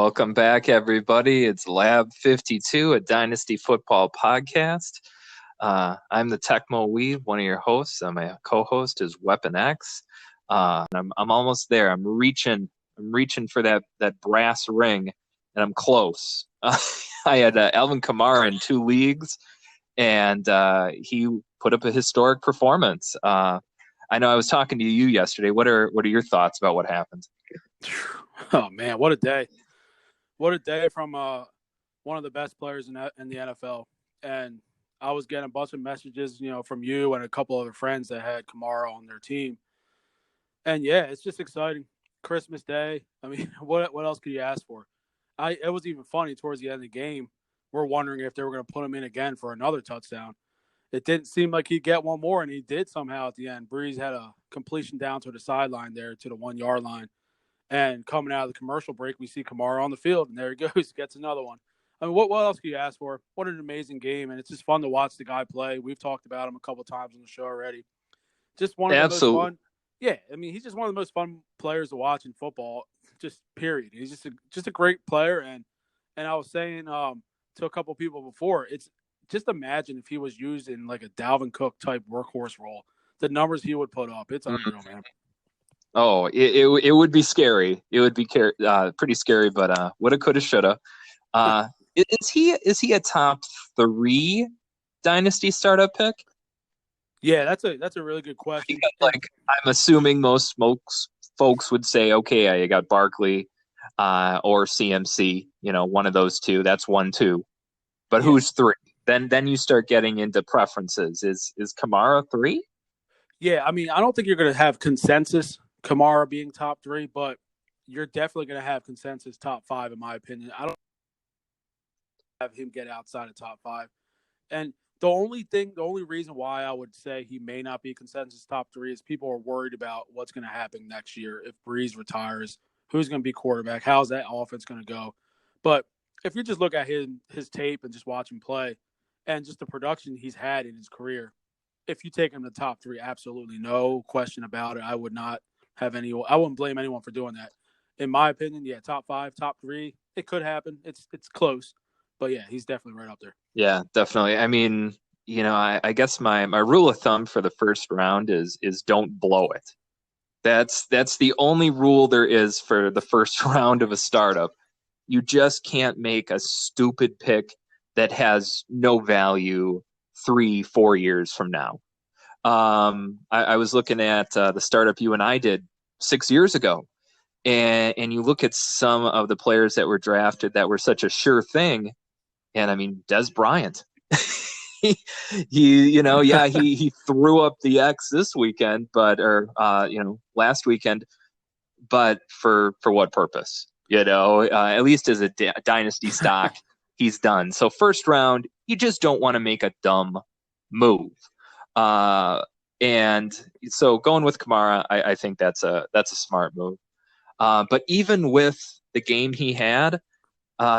Welcome back, everybody. It's Lab 52, a Dynasty Football podcast. I'm the Tecmo Weave, one of your hosts. My co-host is Weapon X. And I'm almost there. I'm reaching for that brass ring, and I'm close. I had Alvin Kamara in 2 leagues, and he put up a historic performance. I know I was talking to you yesterday. What are your thoughts about what happened? Oh man, what a day! What a day from one of the best players in the NFL. And I was getting a bunch of messages, from you and a couple other friends that had Kamara on their team. And yeah, it's just exciting. Christmas Day. I mean, what else could you ask for? It was even funny towards the end of the game. We're wondering if they were going to put him in again for another touchdown. It didn't seem like he'd get one more, and he did somehow at the end. Breeze had a completion down to the sideline there to the 1-yard line. And coming out of the commercial break, we see Kamara on the field, and there he goes, gets another one. I mean, what else can you ask for? What an amazing game, and it's just fun to watch the guy play. We've talked about him a couple of times on the show already. Just one of the most fun. Yeah, I mean, he's just one of the most fun players to watch in football, just period. He's just a great player, and I was saying to a couple of people before, it's just imagine if he was used in like a Dalvin Cook type workhorse role, the numbers he would put up. It's unreal, man. Oh, it would be scary. It would be pretty scary, but woulda, coulda, shoulda. Is he a top 3 dynasty startup pick? Yeah, that's a really good question. Because, I'm assuming most folks would say, okay, you got Barkley or CMC, one of those two. That's 1, 2. But who's 3? Then you start getting into preferences. Is Kamara 3? Yeah, I mean, I don't think you're going to have consensus Kamara being top 3, but you're definitely going to have consensus top 5, in my opinion. I don't have him get outside of top 5. And the only reason why I would say he may not be consensus top 3 is people are worried about what's going to happen next year. If Breeze retires, who's going to be quarterback? How's that offense going to go? But if you just look at his tape and just watch him play and just the production he's had in his career, if you take him to top 3, absolutely no question about it. I would not have I wouldn't blame anyone for doing that. In my opinion, yeah, top 5, top 3, it could happen. It's close, but yeah, he's definitely right up there. Yeah, definitely. I mean, I guess my rule of thumb for the first round is don't blow it. That's the only rule there is for the first round of a startup. You just can't make a stupid pick that has no value 3-4 years from now. I was looking at the startup you and I did 6 years ago, and you look at some of the players that were drafted that were such a sure thing, and I mean Des Bryant. he threw up the X this weekend, last weekend, but for what purpose? At least as a dynasty stock, he's done. So first round, you just don't want to make a dumb move. And so going with Kamara, I think that's a smart move. But even with the game he had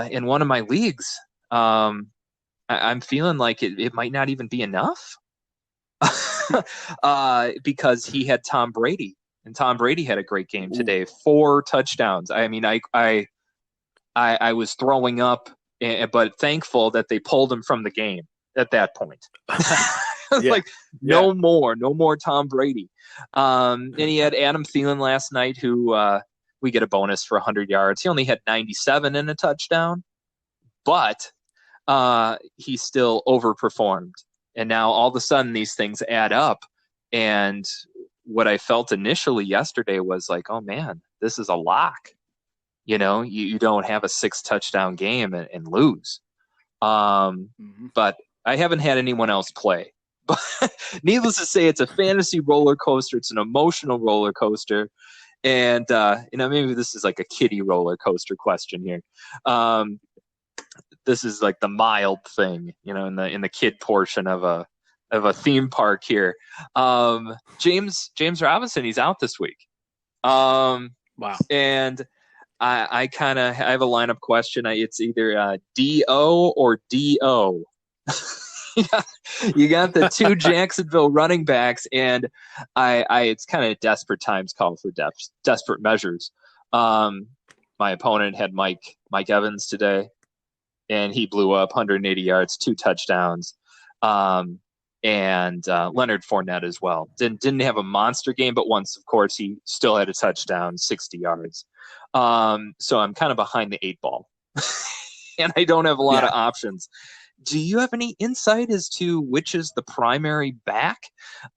in one of my leagues, I'm feeling like it might not even be enough because he had Tom Brady, and Tom Brady had a great game today, 4 touchdowns. I mean, I was throwing up, but thankful that they pulled him from the game at that point. No more Tom Brady. And he had Adam Thielen last night, who we get a bonus for 100 yards. He only had 97 and a touchdown, but he still overperformed. And now all of a sudden these things add up. And what I felt initially yesterday was like, oh man, this is a lock. You don't have a 6 touchdown game and lose. But I haven't had anyone else play. But needless to say, it's a fantasy roller coaster. It's an emotional roller coaster. And, maybe this is like a kiddie roller coaster question here. This is like the mild thing, in the kid portion of a theme park here. James Robinson, he's out this week. Wow. And I have a lineup question. It's either D-O or D-O. You got the 2 Jacksonville running backs, and it's kind of desperate times call for desperate measures. my opponent had Mike Evans today, and he blew up 180 yards, 2 touchdowns. And Leonard Fournette as well. Didn't have a monster game, but once, of course, he still had a touchdown, 60 yards. So I'm kind of behind the 8 ball, and I don't have a lot of options. Do you have any insight as to which is the primary back?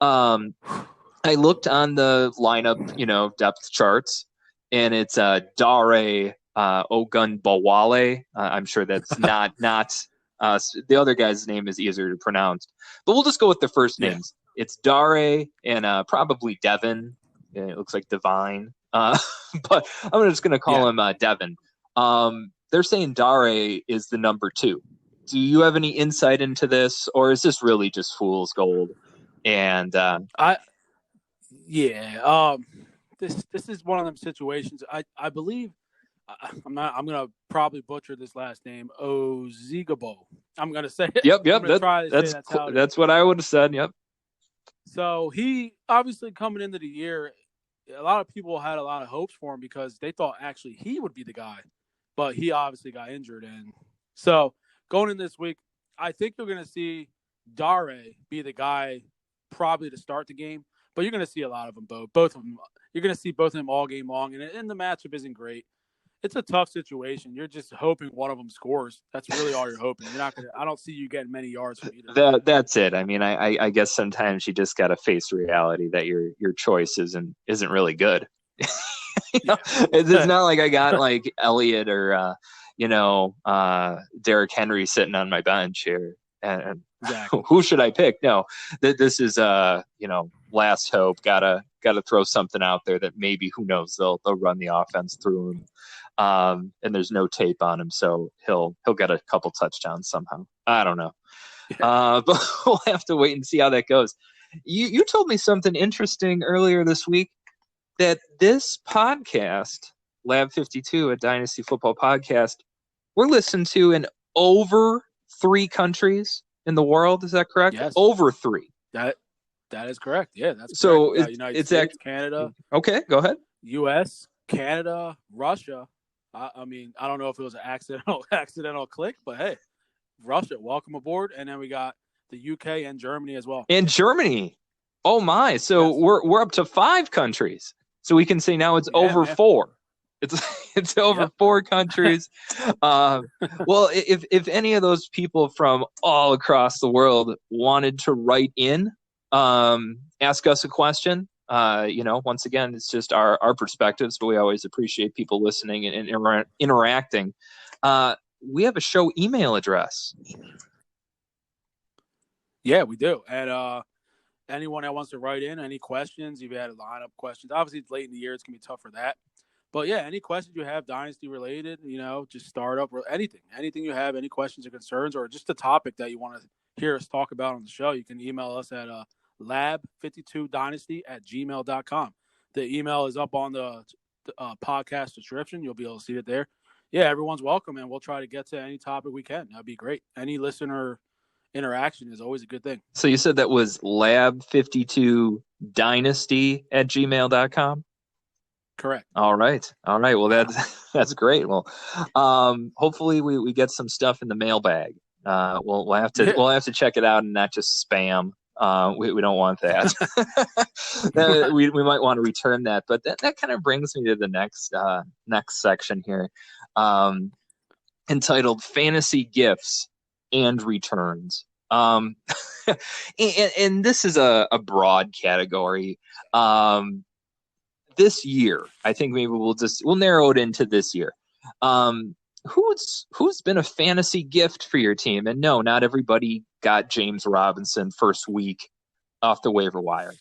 I looked on the lineup, depth charts, and it's Dare Ogunbowale. I'm sure that's not the other guy's name is easier to pronounce, but we'll just go with the first names. It's Dare and probably Devin. It looks like Divine, but I'm just going to call him Devin. They're saying Dare is the number 2. Do you have any insight into this, or is this really just fool's gold? And this is one of them situations. I believe I'm gonna probably butcher this last name. Ozigabo. I'm gonna say it. Yep. That's what I would have said. Yep. So he obviously coming into the year, a lot of people had a lot of hopes for him because they thought actually he would be the guy, but he obviously got injured, and so going in this week, I think you're gonna see Dare be the guy probably to start the game, but you're gonna see a lot of them both of them. You're gonna see both of them all game long, and the matchup isn't great. It's a tough situation. You're just hoping one of them scores. That's really all you're hoping. You're not gonna. I don't see you getting many yards from either. That's it. I mean, I guess sometimes you just got to face reality that your choice isn't really good. It's not like I got like Elliott or Derrick Henry sitting on my bench here, and exactly. Who should I pick? No, this is last hope. Gotta throw something out there that maybe, who knows, they'll run the offense through him. And there's no tape on him, so he'll get a couple touchdowns somehow. I don't know. But we'll have to wait and see how that goes. You told me something interesting earlier this week, that this podcast, Lab 52, a Dynasty Football podcast, we're listened to in over 3 countries in the world. Is that correct? Yes. Over 3. That is correct. Yeah, that's so correct. United States, Canada. Okay, go ahead. U.S., Canada, Russia. I mean, I don't know if it was an accidental click, but hey, Russia, welcome aboard. And then we got the UK and Germany as well. And Germany. Oh my! So yes. we're up to 5 countries. So we can say now it's over 4. It's over 4 countries. Well, if any of those people from all across the world wanted to write in, ask us a question. Once again, it's just our perspectives, but we always appreciate people listening and interacting. We have a show email address. Yeah, we do. And anyone that wants to write in, any questions, you've had lineup questions. Obviously, it's late in the year. It's going to be tough for that. But, yeah, any questions you have, Dynasty related, just startup or anything you have, any questions or concerns, or just a topic that you want to hear us talk about on the show, you can email us at lab52dynasty@gmail.com. The email is up on the podcast description. You'll be able to see it there. Yeah, everyone's welcome, and we'll try to get to any topic we can. That'd be great. Any listener interaction is always a good thing. So you said that was lab52dynasty@gmail.com? Correct. All right. Well, that's great. Well, hopefully we get some stuff in the mailbag. We'll have to check it out and not just spam. We don't want that. we might want to return that, but that kind of brings me to the next section here, entitled Fantasy Gifts and Returns. And this is a broad category. This year, I think maybe we'll narrow it into this year. Who's been a fantasy gift for your team? And no, not everybody got James Robinson first week off the waiver wire.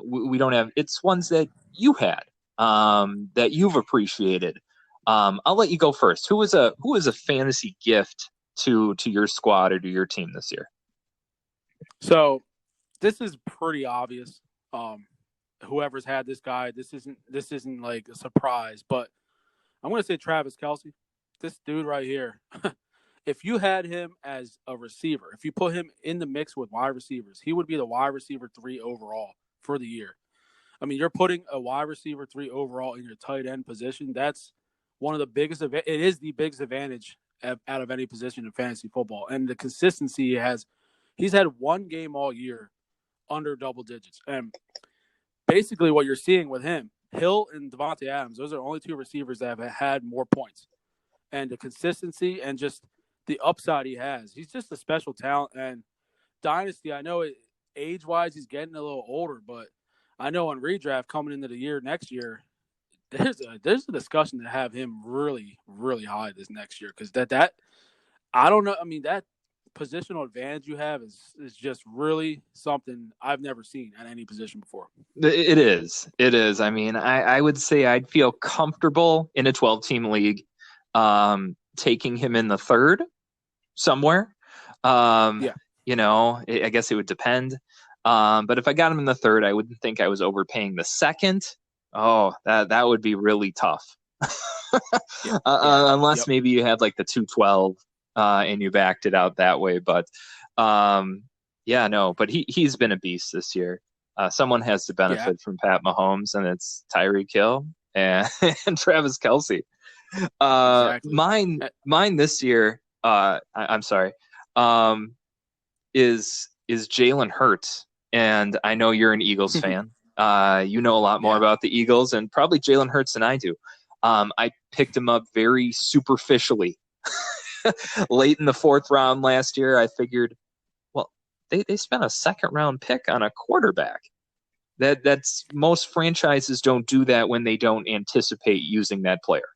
We don't have. It's ones that you had, that you've appreciated. I'll let you go first. Who is a fantasy gift to your squad or to your team this year? So this is pretty obvious. Whoever's had this guy, this isn't like a surprise, but I'm going to say Travis Kelce. This dude right here, if you had him as a receiver, if you put him in the mix with wide receivers, he would be the wide receiver 3 overall for the year. I mean, you're putting a wide receiver 3 overall in your tight end position. That's one of the biggest. It is the biggest advantage out of any position in fantasy football, and the consistency he has. He's had one game all year under double digits, and basically what you're seeing with him, Hill and Devontae Adams, those are only two receivers that have had more points. And the consistency and just the upside he has, he's just a special talent. And Dynasty, I know age-wise he's getting a little older, but I know on redraft coming into the year next year, there's a discussion to have him really, really high this next year because that I don't know. I mean, that positional advantage you have is just really something I've never seen at any position before. It is. It is. I mean, I would say I'd feel comfortable in a 12-team league taking him in the third somewhere. Um, Yeah. I guess it would depend. But if I got him in the third, I wouldn't think I was overpaying the second. Oh, that would be really tough. Unless maybe you had like the 212 and you backed it out that way. But no, but he's been a beast this year. Someone has to benefit from Pat Mahomes, and it's Tyreek Hill and, and Travis Kelce. Exactly. Mine this year. I'm sorry. Is Jalen Hurts, and I know you're an Eagles fan. You know a lot more about the Eagles, and probably Jalen Hurts than I do. I picked him up very superficially late in the fourth round last year. I figured, well, they spent a second round pick on a quarterback. That's most franchises don't do that when they don't anticipate using that player.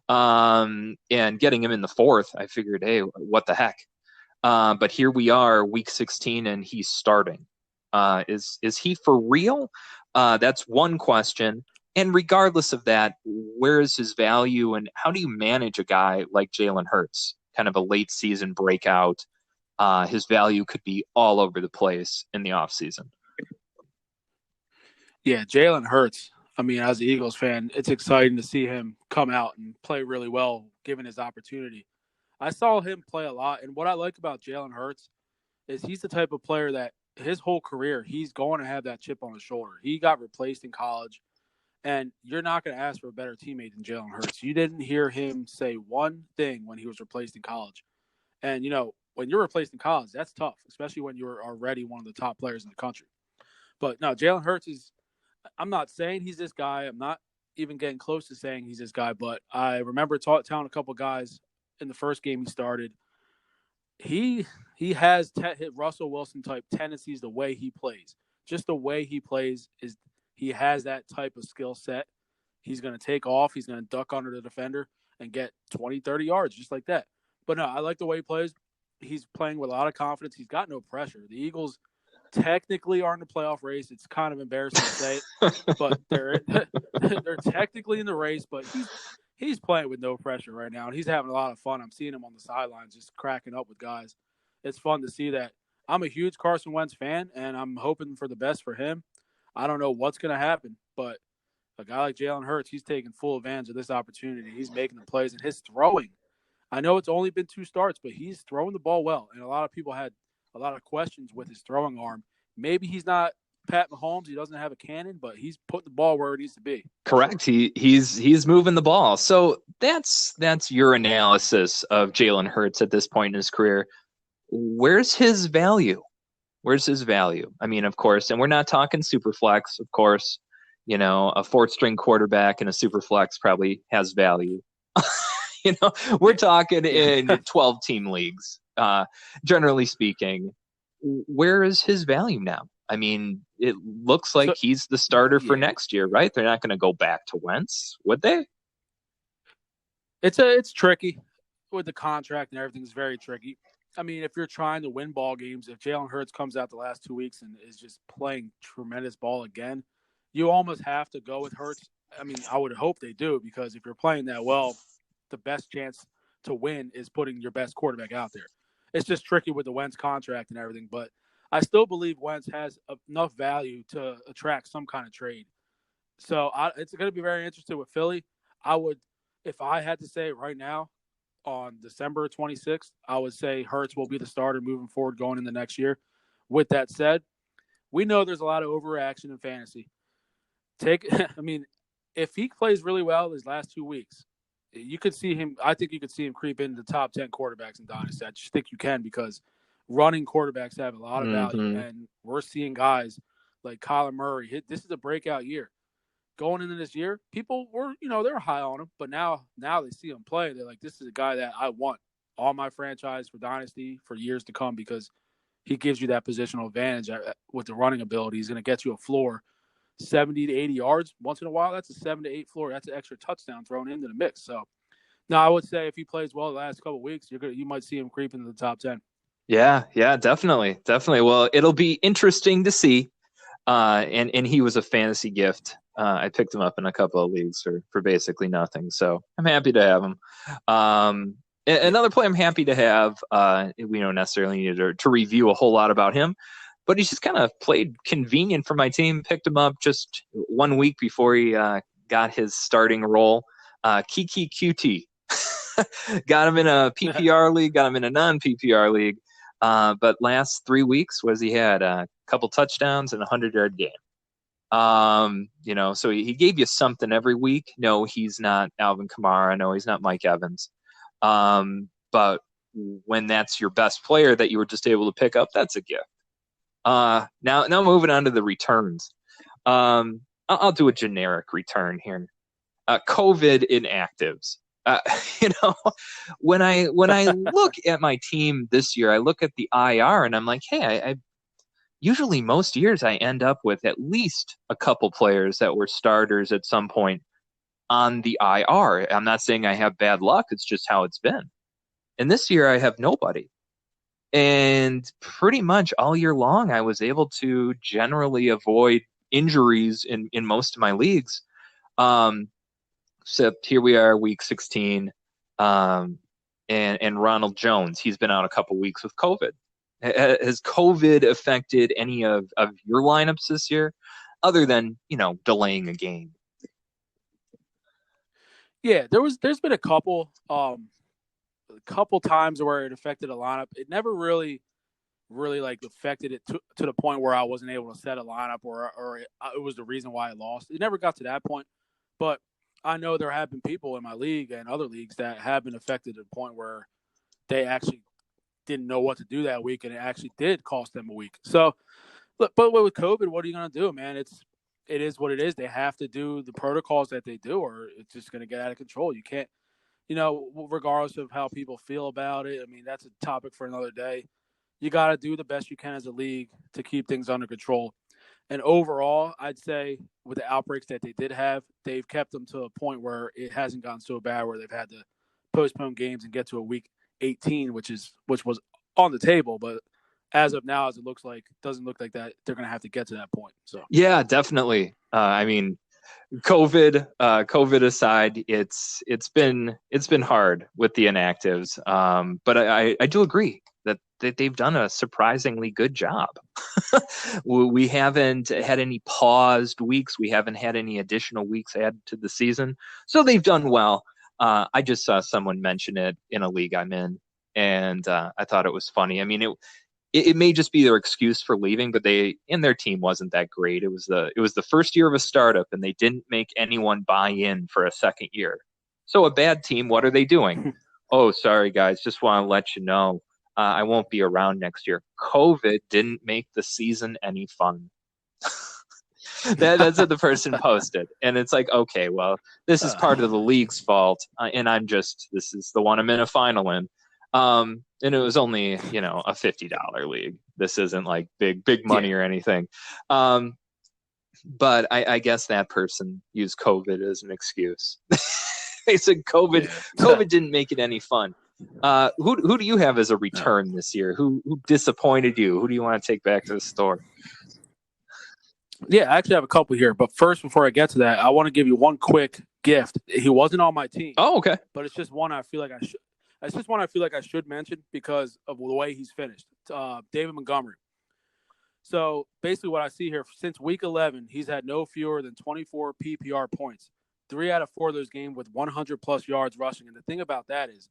And getting him in the fourth, I figured, hey, what the heck? But here we are, week 16, and he's starting. Is he for real? That's one question. And regardless of that, where is his value, and how do you manage a guy like Jalen Hurts, kind of a late season breakout? His value could be all over the place in the offseason. Yeah, Jalen Hurts. I mean, as an Eagles fan, it's exciting to see him come out and play really well given his opportunity. I saw him play a lot, and what I like about Jalen Hurts is he's the type of player that his whole career, he's going to have that chip on his shoulder. He got replaced in college, and you're not going to ask for a better teammate than Jalen Hurts. You didn't hear him say one thing when he was replaced in college. And, when you're replaced in college, that's tough, especially when you're already one of the top players in the country. But no, Jalen Hurts I'm not saying he's this guy. I'm not even getting close to saying he's this guy, but I remember telling a couple guys in the first game he started, he has hit Russell Wilson type tendencies the way he plays. Just the way he plays is he has that type of skill set. He's going to take off. He's going to duck under the defender and get 20, 30 yards just like that. But no, I like the way he plays. He's playing with a lot of confidence. He's got no pressure. The Eagles technically are in the playoff race. It's kind of embarrassing to say it, but they're technically in the race, but he's playing with no pressure right now, and he's having a lot of fun. I'm seeing him on the sidelines just cracking up with guys. It's fun to see that. I'm a huge Carson Wentz fan, and I'm hoping for the best for him. I don't know what's going to happen, but a guy like Jalen Hurts, he's taking full advantage of this opportunity. He's making the plays, and his throwing. I know it's only been 2 starts, but he's throwing the ball well, and a lot of people had a lot of questions with his throwing arm. Maybe he's not Pat Mahomes. He doesn't have a cannon, but he's putting the ball where it needs to be. Correct. He's moving the ball. So that's your analysis of Jalen Hurts at this point in his career. Where's his value? Where's his value? I mean, of course, and we're not talking super flex, of course. A fourth string quarterback in a super flex probably has value. We're talking in 12-team leagues. Generally speaking, where is his value now? I mean, it looks like he's the starter for next year, right? They're not going to go back to Wentz, would they? It's tricky with the contract and everything. It's very tricky. I mean, if you're trying to win ball games, if Jalen Hurts comes out the last 2 weeks and is just playing tremendous ball again, you almost have to go with Hurts. I mean, I would hope they do, because if you're playing that well, the best chance to win is putting your best quarterback out there. It's just tricky with the Wentz contract and everything, but I still believe Wentz has enough value to attract some kind of trade. So it's going to be very interesting with Philly. If I had to say it right now, on December 26th, I would say Hurts will be the starter moving forward going in the next year. With that said, we know there's a lot of overreaction in fantasy. If he plays really well his last 2 weeks, you could see him. I think you could see him creep into the top 10 quarterbacks in Dynasty. I just think you can because running quarterbacks have a lot of value, Mm-hmm. and we're seeing guys like Kyler Murray. This is a breakout year. Going into this year, people were, they're high on him, but now they see him play. They're like, this is a guy that I want on my franchise for Dynasty for years to come because he gives you that positional advantage with the running ability. He's going to get you a floor 70 to 80 yards once in a while. That's a 7 to 8 floor. That's an extra touchdown thrown into the mix. So, no, I would say if he plays well the last couple of weeks, you might see him creep into the top 10. Yeah, definitely, definitely. Well, it'll be interesting to see. And he was a fantasy gift. I picked him up in a couple of leagues for basically nothing, so I'm happy to have him. Another play I'm happy to have. We don't necessarily need to review a whole lot about him, but he's just kind of played convenient for my team. Picked him up just 1 week before he got his starting role. Kiki QT. Got him in a PPR league, got him in a non-PPR league. But last 3 weeks was he had a couple touchdowns and a 100-yard game. So he gave you something every week. No, he's not Alvin Kamara. No, he's not Mike Evans. But when that's your best player that you were just able to pick up, that's a gift. Now moving on to the returns. I'll do a generic return here. COVID inactives. Uh, you know, when I look at my team this year, I look at the IR and I'm like, hey, I usually most years I end up with at least a couple players that were starters at some point on the IR. I'm not saying I have bad luck; it's just how it's been. And this year I have nobody. And pretty much all year long, I was able to generally avoid injuries in most of my leagues. Um, Except here we are, week 16, and Ronald Jones, he's been out a couple weeks with COVID. Has COVID affected any of your lineups this year, other than delaying a game? Yeah, there's been a couple times where it affected a lineup. It never really like affected it to the point where I wasn't able to set a lineup or it was the reason why I lost. It never got to that point, but I know there have been people in my league and other leagues that have been affected to the point where they actually didn't know what to do that week, and it actually did cost them a week. So, but with COVID, what are you going to do, man? It is what it is. They have to do the protocols that they do, or it's just going to get out of control. You can't, regardless of how people feel about it. I mean, that's a topic for another day. You got to do the best you can as a league to keep things under control. And overall, I'd say with the outbreaks that they did have, they've kept them to a point where it hasn't gotten so bad where they've had to postpone games and get to a week 18, which was on the table. But as of now, as it doesn't look like that they're going to have to get to that point. So Yeah, definitely. I mean, COVID aside, it's been hard with the inactives. But I do agree that they've done a surprisingly good job. We haven't had any paused weeks. We haven't had any additional weeks added to the season. So they've done well. I just saw someone mention it in a league I'm in, and I thought it was funny. I mean, it may just be their excuse for leaving, but their team wasn't that great. It was the first year of a startup, and they didn't make anyone buy in for a second year. So a bad team, what are they doing? Oh, sorry guys, just want to let you know I won't be around next year. COVID didn't make the season any fun. That's what the person posted, and it's like, okay, well, this is part of the league's fault, and this is the one I'm in a final in. And it was only, a $50 league. This isn't like big money or anything. But I guess that person used COVID as an excuse. They said COVID didn't make it any fun. Who do you have as a return this year? Who disappointed you? Who do you want to take back to the store? Yeah, I actually have a couple here. But first, before I get to that, I want to give you one quick gift. He wasn't on my team. Oh, okay. But it's just one I feel like I should. It's just one I feel like I should mention because of the way he's finished. David Montgomery. So basically, what I see here since week 11, he's had no fewer than 24 PPR points. 3 out of 4 of those games with 100 plus yards rushing. And the thing about that is,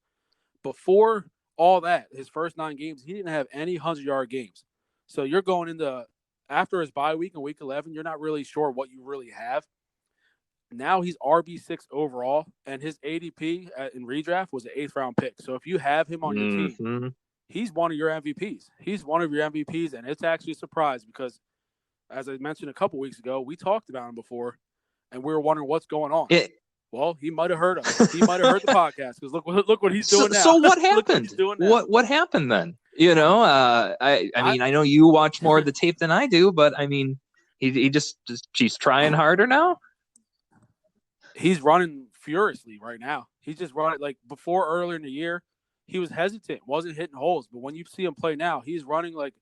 before all that, his first 9 games, he didn't have any 100-yard games. So you're going into after his bye week in week 11, you're not really sure what you really have. Now he's RB6 overall, and his ADP in redraft was an 8th-round pick. So if you have him on your team, Mm-hmm. he's one of your MVPs. He's one of your MVPs, and it's actually a surprise because, as I mentioned a couple weeks ago, we talked about him before, and we were wondering what's going on. Well, he might have heard us. He might have heard the podcast because look what he's doing now. So what Look what happened? he's doing now. What happened then? I mean, I know you watch more of the tape than I do, but I mean, he just he's trying harder now. He's running furiously right now. He's just running like before earlier in the year. He was hesitant, wasn't hitting holes, but when you see him play now, he's running like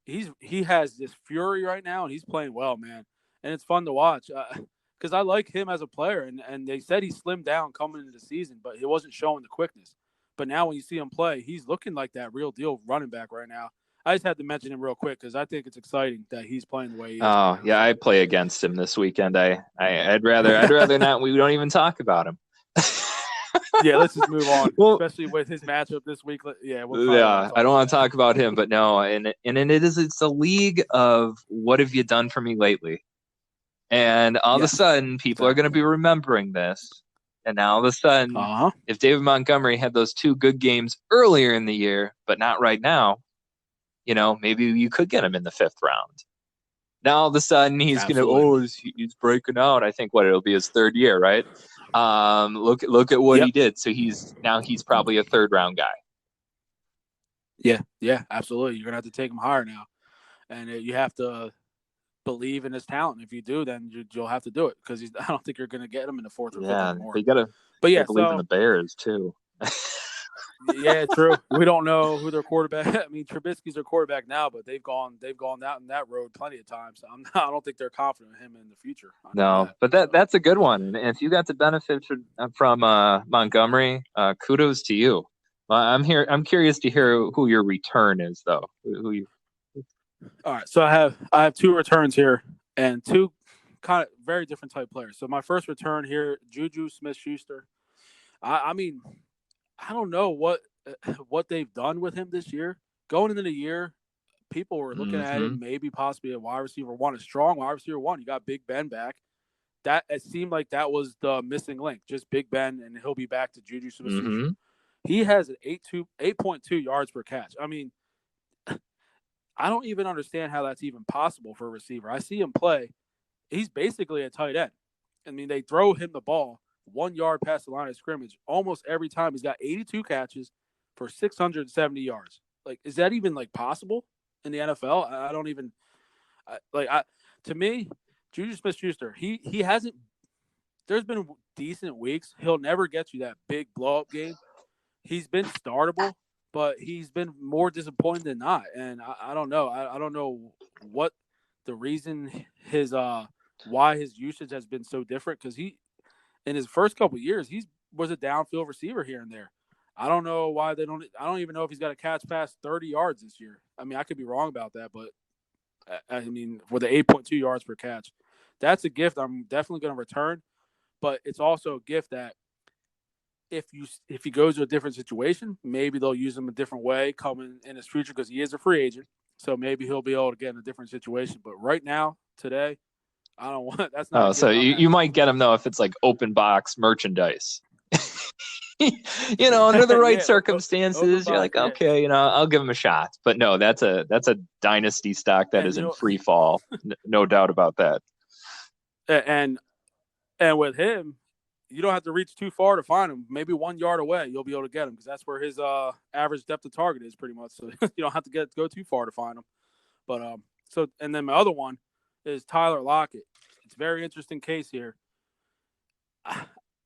he has this fury right now, and he's playing well, man. And it's fun to watch because I like him as a player. And they said he slimmed down coming into the season, but he wasn't showing the quickness. But now when you see him play, he's looking like that real deal running back right now. I just had to mention him real quick because I think it's exciting that he's playing the way he is. Oh yeah, I play against him this weekend. I'd rather not. We don't even talk about him. Yeah, let's just move on. Well, especially with his matchup this week. Yeah, I don't want to talk about him, but no, and it's a league of what have you done for me lately? And all of a sudden, people are going to be remembering this. And now all of a sudden, if David Montgomery had those 2 good games earlier in the year, but not right now, maybe you could get him in the 5th round. Now all of a sudden he's he's breaking out. I think it'll be his 3rd year, right? Look at what he did. So he's probably a 3rd round guy. Yeah, absolutely. You're gonna have to take him higher now, and you have to believe in his talent. If you do, then you'll have to do it because I don't think you're gonna get him in the 4th or 5th anymore. You gotta, believe in the Bears too. Yeah, true. We don't know who their quarterback. I mean, Trubisky's their quarterback now, but they've gone down that road plenty of times. I don't think they're confident in him in the future. No, but that's a good one. And if you got to benefit from Montgomery, kudos to you. I'm curious to hear who your return is, though. All right, so I have 2 returns here and 2 kind of very different type players. So my first return here, Juju Smith-Schuster. I mean, I don't know what they've done with him this year. Going into the year, people were looking at him maybe possibly a wide receiver 1, a strong wide receiver 1. You got Big Ben back. That it seemed like that was the missing link, just Big Ben, and he'll be back to Juju Smith-Schuster. He has an 8.2 yards per catch. I mean, I don't even understand how that's even possible for a receiver. I see him play. He's basically a tight end. I mean, they throw him the ball 1 yard past the line of scrimmage almost every time. He's got 82 catches for 670 yards. Like, is that even possible in the NFL? I don't even to me, Juju Smith-Schuster, he hasn't. There's been decent weeks. He'll never get you that big blow up game. He's been startable, but he's been more disappointing than not. And I don't know. I don't know what the reason why his usage has been so different, because he in his first couple of years he was a downfield receiver here and there. I don't know why they don't. I don't even know if he's got a catch past 30 yards this year. I mean, I could be wrong about that, but I mean, with the 8.2 yards per catch, that's a gift I'm definitely going to return. But it's also a gift that if he goes to a different situation, maybe they'll use him a different way coming in his future, because he is a free agent. So maybe he'll be able to get in a different situation. But right now, today, I don't want. That's not. Oh, so you might get him though if it's like open box merchandise. Under the right circumstances, you're like, okay, I'll give him a shot. But no, that's a dynasty stock that is in free fall, no doubt about that. And with him, you don't have to reach too far to find him. Maybe 1 yard away, you'll be able to get him, because that's where his average depth of target is, pretty much. So you don't have to go too far to find him. But and then my other one is Tyler Lockett. It's a very interesting case here.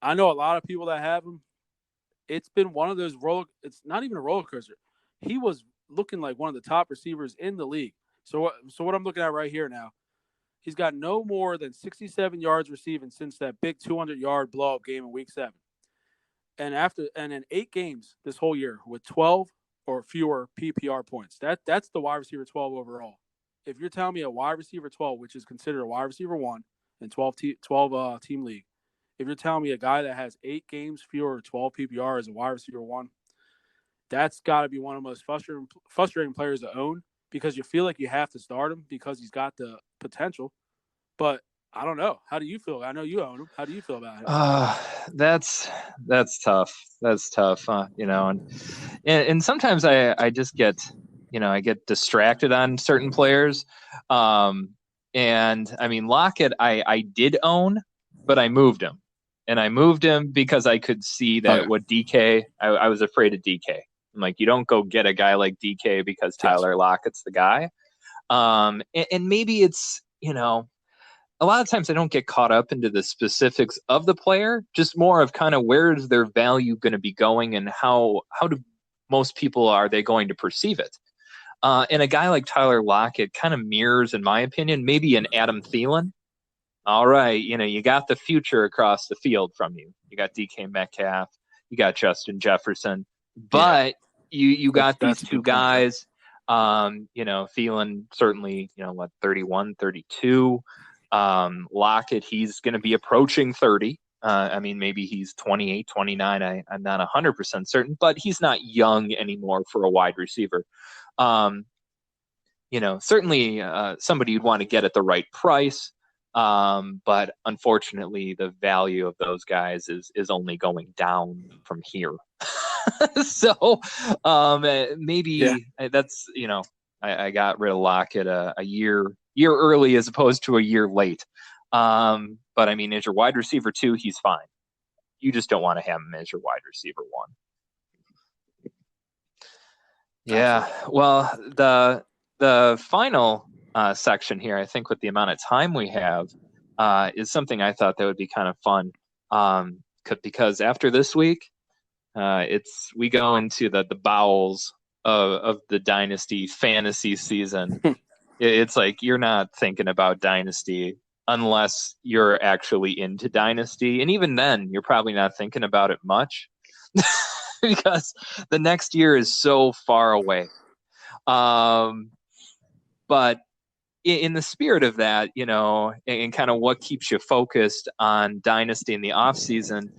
I know a lot of people that have him. It's been one of those it's not even a roller coaster. He was looking like one of the top receivers in the league. So what I'm looking at right here now, he's got no more than 67 yards receiving since that big 200-yard blow-up game in Week 7. And in 8 games this whole year with 12 or fewer PPR points. That's the wide receiver 12 overall. If you're telling me a wide receiver 12, which is considered a wide receiver 1 in 12 team league, if you're telling me a guy that has 8 games fewer 12 PPR as a wide receiver 1, that's got to be one of the most frustrating players to own, because you feel like you have to start him because he's got the potential. But I don't know. How do you feel? I know you own him. How do you feel about him? Uh, that's that's tough. That's tough. And sometimes I just get, I get distracted on certain players. Um, and I mean, Lockett, I did own, but I moved him. And I moved him because I could see that Okay. what DK, I was afraid of DK. I'm like, you don't go get a guy like DK because Yes. Tyler Lockett's the guy. And maybe it's, a lot of times I don't get caught up into the specifics of the player, just more of kind of where is their value going to be going and how do most people are they going to perceive it. And a guy like Tyler Lockett kind of mirrors, in my opinion, maybe an Adam Thielen. All right, you got the future across the field from you. You got DK Metcalf, you got Justin Jefferson, Yeah. but you got these That's a two good point. Yeah. guys. Thielen certainly, 31, 32. Lockett, he's going to be approaching 30. I mean, maybe he's 28, 29. I'm not 100% certain, but he's not young anymore for a wide receiver. Um, certainly somebody you'd want to get at the right price. But unfortunately, the value of those guys is only going down from here. So Yeah. maybe that's, I got rid of Lockett a year early as opposed to a year late. But I mean, as your wide receiver two, he's fine. You just don't want to have him as your wide receiver one. Yeah. Absolutely. Well, the final section here, I think, with the amount of time we have, is something I thought that would be kind of fun. Because after this week, it's we go into the bowels of the dynasty fantasy season. It's like you're not thinking about dynasty unless you're actually into dynasty, and even then, you're probably not thinking about it much because the next year is so far away. Um, but in the spirit of that, and kind of what keeps you focused on dynasty in the off season,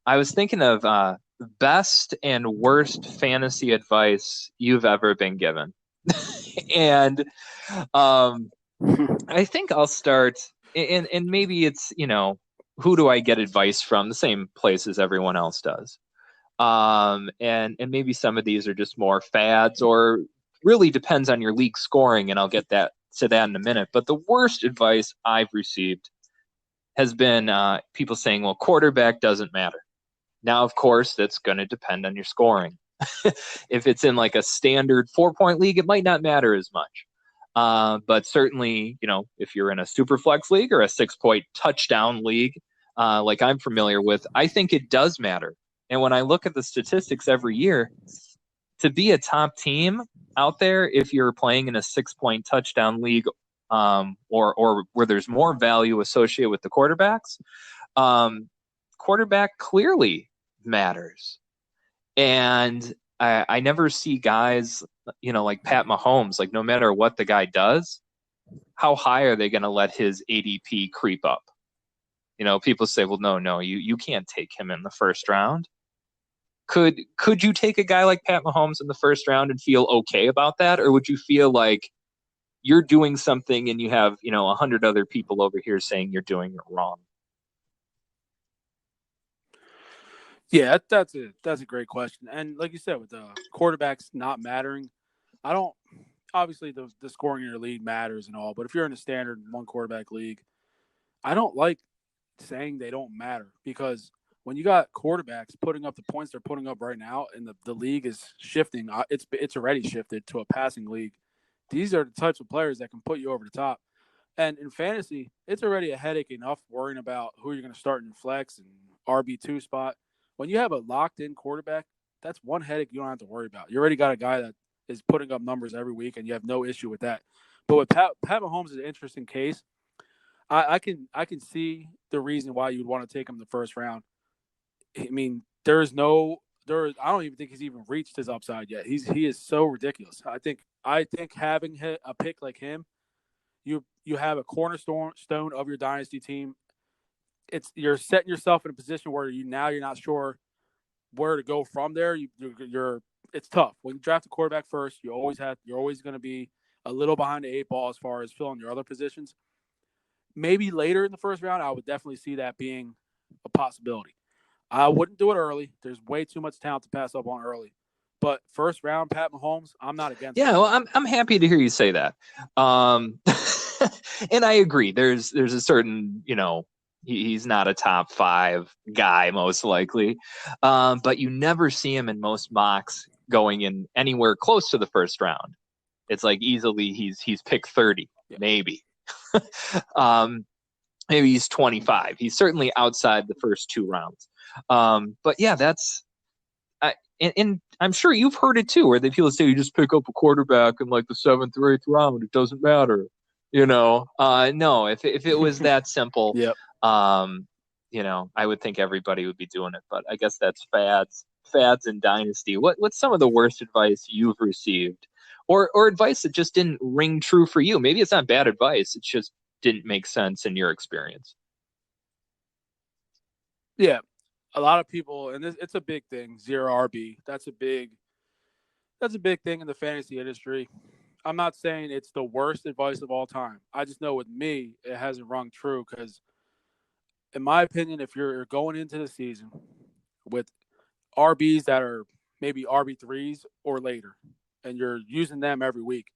I was thinking of best and worst fantasy advice you've ever been given. And I think I'll start, and maybe it's, who do I get advice from? The same place as everyone else does. And maybe some of these are just more fads or really depends on your league scoring, and I'll get to that in a minute. But the worst advice I've received has been people saying, well, quarterback doesn't matter. Now, of course, that's going to depend on your scoring. If it's in like a standard 4-point league, it might not matter as much. But certainly, if you're in a super flex league or a 6-point touchdown league, like I'm familiar with, I think it does matter. And when I look at the statistics every year, to be a top team out there, if you're playing in a 6-point touchdown league, or where there's more value associated with the quarterbacks, quarterback clearly matters. And I never see guys, like Pat Mahomes, like no matter what the guy does, how high are they going to let his ADP creep up? People say, well, no, you can't take him in the first round. Could you take a guy like Pat Mahomes in the first round and feel okay about that? Or would you feel like you're doing something and you have, 100 other people over here saying you're doing it wrong? Yeah, that's a great question. And like you said, with the quarterbacks not mattering, I don't obviously the scoring in your league matters and all, but if you're in a standard one quarterback league, I don't like saying they don't matter because when you got quarterbacks putting up the points they're putting up right now and the league is shifting, it's already shifted to a passing league. These are the types of players that can put you over the top. And in fantasy, it's already a headache enough worrying about who you're going to start in flex and RB2 spot. When you have a locked in quarterback, that's one headache you don't have to worry about. You already got a guy that is putting up numbers every week, and you have no issue with that. But with Pat Mahomes is an interesting case. I can see the reason why you would want to take him the first round. I mean, I don't even think he's even reached his upside yet. He is so ridiculous. I think having a pick like him, you have a cornerstone of your dynasty team. You're setting yourself in a position where you're not sure where to go from there. You're it's tough when you draft a quarterback first. You're always going to be a little behind the eight ball as far as filling your other positions. Maybe later in the first round, I would definitely see that being a possibility. I wouldn't do it early. There's way too much talent to pass up on early. But first round, Pat Mahomes, I'm not against Yeah, it. well, I'm happy to hear you say that. Um, and I agree. There's a certain, he's not a top five guy most likely, but you never see him in most mocks going in anywhere close to the first round. It's like easily he's pick 30, Yeah. maybe. um, Maybe he's 25. He's certainly outside the first two rounds. But yeah, that's and I'm sure you've heard it too, where the people say you just pick up a quarterback in like the seventh or eighth round, it doesn't matter. No, if it was that simple, Yep. um, I would think everybody would be doing it. But I guess that's fads and dynasty. What's some of the worst advice you've received, or advice that just didn't ring true for you? Maybe it's not bad advice; it just didn't make sense in your experience. Yeah. A lot of people, and it's a big thing. Zero RB. That's a big thing in the fantasy industry. I'm not saying it's the worst advice of all time. I just know with me, it hasn't rung true because, in my opinion, if you're going into the season with RBs that are maybe RB3s or later, and you're using them every week,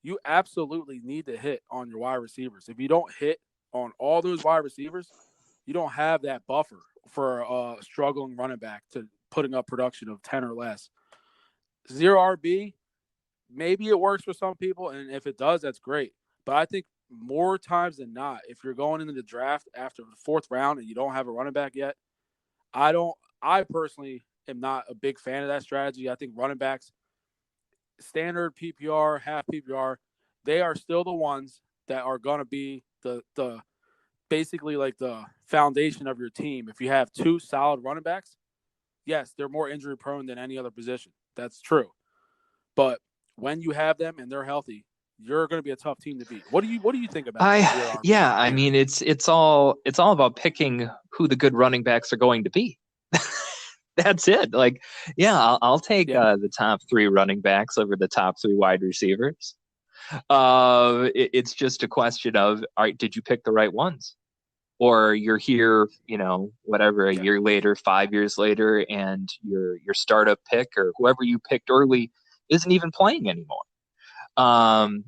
you absolutely need to hit on your wide receivers. If you don't hit on all those wide receivers, you don't have that buffer for a struggling running back to putting up production of 10 or less. Zero RB, maybe it works for some people, and if it does, that's great. But I think more times than not, if you're going into the draft after the fourth round and you don't have a running back yet, I don't. I personally am not a big fan of that strategy. I think running backs, standard PPR, half PPR, they are still the ones that are going to be the basically like the foundation of your team. If you have two solid running backs, yes, they're more injury prone than any other position. That's true. But when you have them and they're healthy, you're going to be a tough team to beat. What do you think about the zero RB Yeah, I theory? mean it's all about picking who the good running backs are going to be. That's it. Like, yeah, I'll take Yeah, the top three running backs over the top three wide receivers. It's just a question of, all right, did you pick the right ones? Or you're here, whatever, a yeah, year later, 5 years later, and your startup pick or whoever you picked early isn't even playing anymore. Um,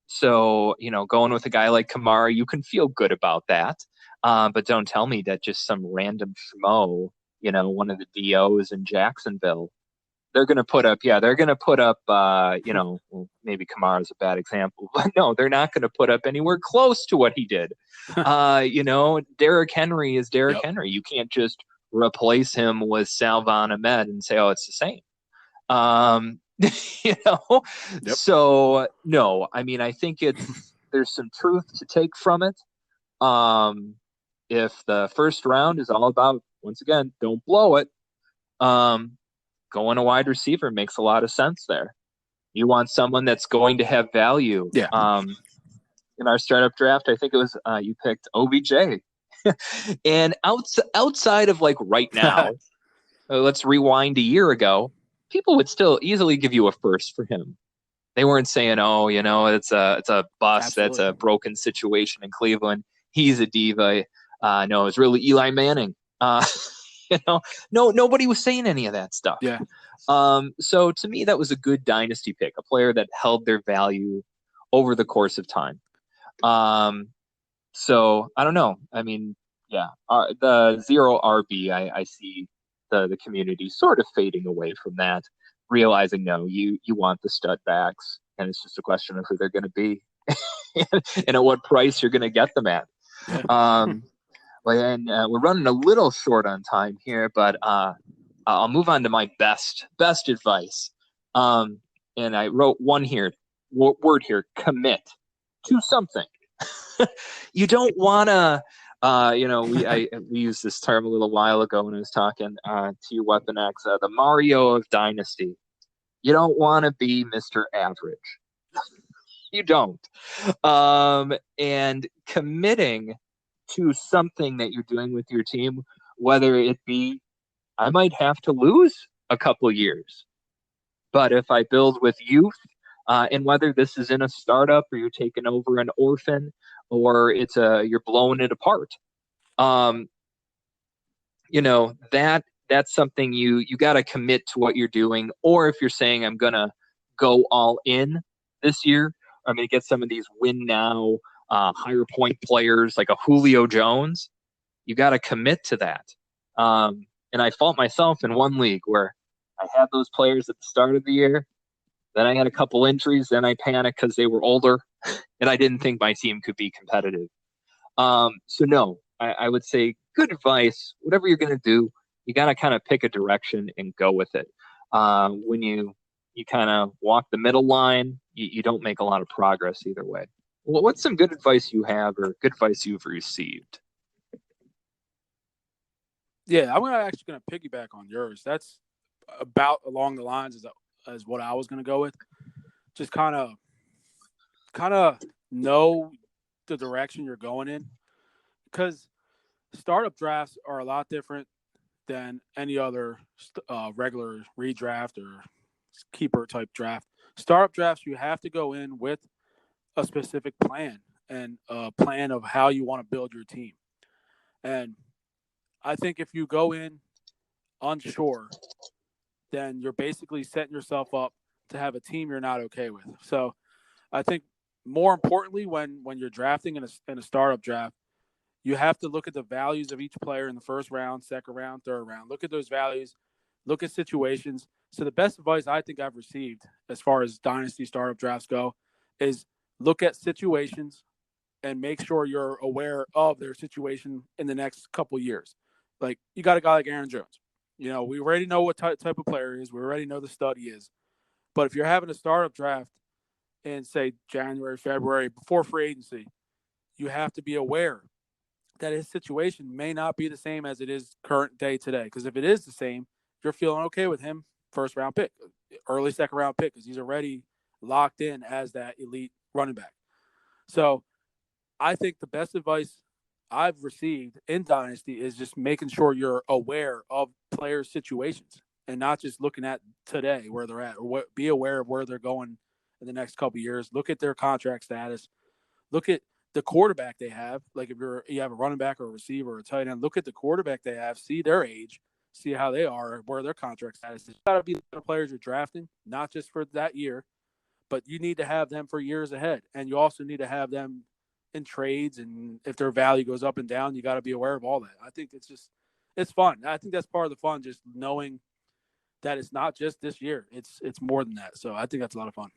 so, going with a guy like Kamara, you can feel good about that. But don't tell me that just some random schmo, one of the DOs in Jacksonville, they're going to put up, well, maybe Kamara's a bad example, but no, they're not going to put up anywhere close to what he did. Derrick Henry is Derrick yep, Henry. You can't just replace him with Salvon Ahmed and say, oh, it's the same. Um, you know, yep, so no, I mean, I think there's some truth to take from it. Um, if the first round is all about, once again, don't blow it, um, going a wide receiver makes a lot of sense there. You want someone that's going to have value. yeah, In our startup draft, I think it was you picked OBJ. And outside of like right now, let's rewind a year ago, people would still easily give you a first for him. They weren't saying, "Oh, it's a bust. That's absolutely. a broken situation in Cleveland. He's a diva." No, it's really Eli Manning. You know, no, nobody was saying any of that stuff. Yeah, So to me, that was a good dynasty pick, a player that held their value over the course of time. Um, so I don't know. I mean, yeah, the zero RB, I see the community sort of fading away from that, realizing no, you want the stud backs, and it's just a question of who they're going to be and at what price you're going to get them at. yeah. Um, and we're running a little short on time here, but I'll move on to my best advice. Um, and I wrote one here, word here, commit to something. You don't want to, we used this term a little while ago when I was talking to your Weapon X, the Mario of Dynasty. You don't want to be Mr. Average. You don't. And committing to something that you're doing with your team, whether it be, I might have to lose a couple years, but if I build with youth, and whether this is in a startup or you're taking over an orphan or you're blowing it apart. Um, that's something you got to commit to what you're doing. Or if you're saying I'm gonna go all in this year, I'm gonna get some of these win now, higher point players like a Julio Jones. You got to commit to that. And I fault myself in one league where I had those players at the start of the year. Then I had a couple injuries. Then I panicked because they were older, and I didn't think my team could be competitive. So no, I would say good advice. Whatever you're going to do, you got to kind of pick a direction and go with it. When you kind of walk the middle line, you don't make a lot of progress either way. Well, what's some good advice you have, or good advice you've received? Yeah, I'm actually going to piggyback on yours. That's about along the lines as what I was going to go with. Just kind of know the direction you're going in, because startup drafts are a lot different than any other regular redraft or keeper type draft. Startup drafts, you have to go in with a specific plan and a plan of how you want to build your team. And I think if you go in unsure, then you're basically setting yourself up to have a team you're not okay with. So I think more importantly, when you're drafting in a startup draft, you have to look at the values of each player in the first round, second round, third round. Look at those values, look at situations. So the best advice I think I've received as far as dynasty startup drafts go is look at situations and make sure you're aware of their situation in the next couple years. Like, you got a guy like Aaron Jones. We already know what type of player he is. We already know the stud he is. But if you're having a startup draft in, say, January, February, before free agency, you have to be aware that his situation may not be the same as it is current day today. Because if it is the same, you're feeling okay with him, first round pick, early second round pick, because he's already locked in as that elite running back. So I think the best advice I've received in Dynasty is just making sure you're aware of players' situations and not just looking at today where they're at, or be aware of where they're going in the next couple of years. Look at their contract status. Look at the quarterback they have. Like, if you have a running back or a receiver or a tight end, look at the quarterback they have, see their age, see how they are, where their contract status is. Got to be the players you're drafting, not just for that year, but you need to have them for years ahead. And you also need to have them in trades, and if their value goes up and down, you got to be aware of all that. I think it's fun. I think that's part of the fun, just knowing that it's not just this year. It's more than that. So I think that's a lot of fun.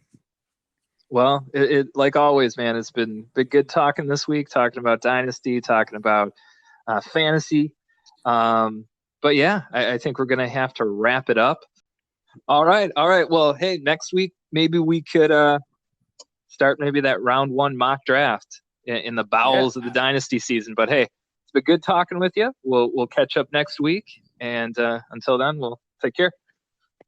Well, it like always, man. It's been good talking this week, talking about dynasty, talking about fantasy. But yeah, I think we're gonna have to wrap it up. All right, all right. Well, hey, next week maybe we could start maybe that round one mock draft in the Yeah. bowels of the dynasty season. But hey, it's been good talking with you. We'll catch up next week, and until then, we'll take care.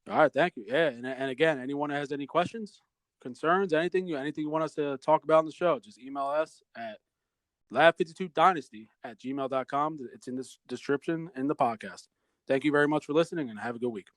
All right. Thank you. Yeah. And again, anyone that has any questions, concerns, anything you want us to talk about on the show, just email us at lab52dynasty@gmail.com. It's in the description in the podcast. Thank you very much for listening, and have a good week.